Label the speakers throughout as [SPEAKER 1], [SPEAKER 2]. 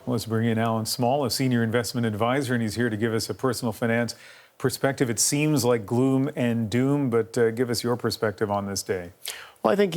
[SPEAKER 1] Let's bring in Alan Small, a senior investment advisor, and he's here to give us a personal finance perspective. It seems like gloom and doom, but give us your perspective on this day.
[SPEAKER 2] Well, I think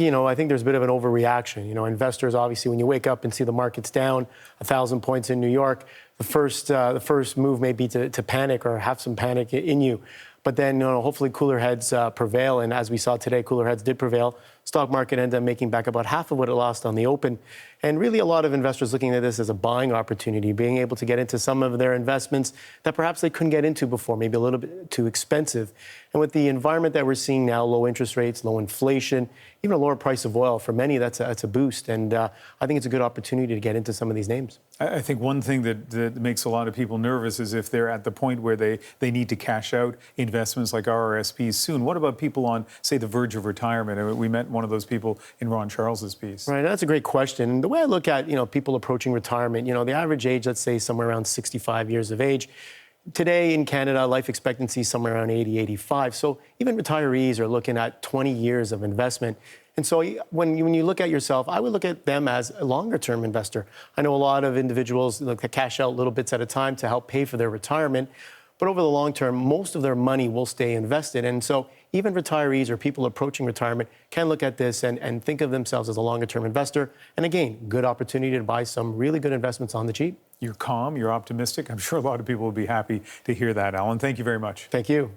[SPEAKER 2] there's a bit of an overreaction. Investors, obviously, when you wake up and see the market's down 1,000 points in New York, the first move may be to panic or have some panic in you. But then, hopefully cooler heads prevail. And as we saw today, cooler heads did prevail. Stock market ended up making back about half of what it lost on the open. And really a lot of investors looking at this as a buying opportunity, being able to get into some of their investments that perhaps they couldn't get into before, maybe a little bit too expensive. And with the environment that we're seeing now, low interest rates, low inflation, even a lower price of oil, for many, that's a boost. And I think it's a good opportunity to get into some of these names.
[SPEAKER 1] I think one thing that makes a lot of people nervous is if they're at the point where they need to cash out investments like RRSPs soon. What about people on, say, the verge of retirement? We met one of those people in Ron Charles's piece.
[SPEAKER 2] Right, that's a great question. And the way I look at, people approaching retirement, the average age, let's say somewhere around 65 years of age. Today in Canada, life expectancy is somewhere around 80, 85. So even retirees are looking at 20 years of investment. And so when you look at yourself, I would look at them as a longer-term investor. I know a lot of individuals look to cash out little bits at a time to help pay for their retirement. But over the long term, most of their money will stay invested. And so even retirees or people approaching retirement can look at this and think of themselves as a longer-term investor. And again, good opportunity to buy some really good investments on the cheap.
[SPEAKER 1] You're calm, you're optimistic. I'm sure a lot of people will be happy to hear that, Alan. Thank you very much.
[SPEAKER 2] Thank you.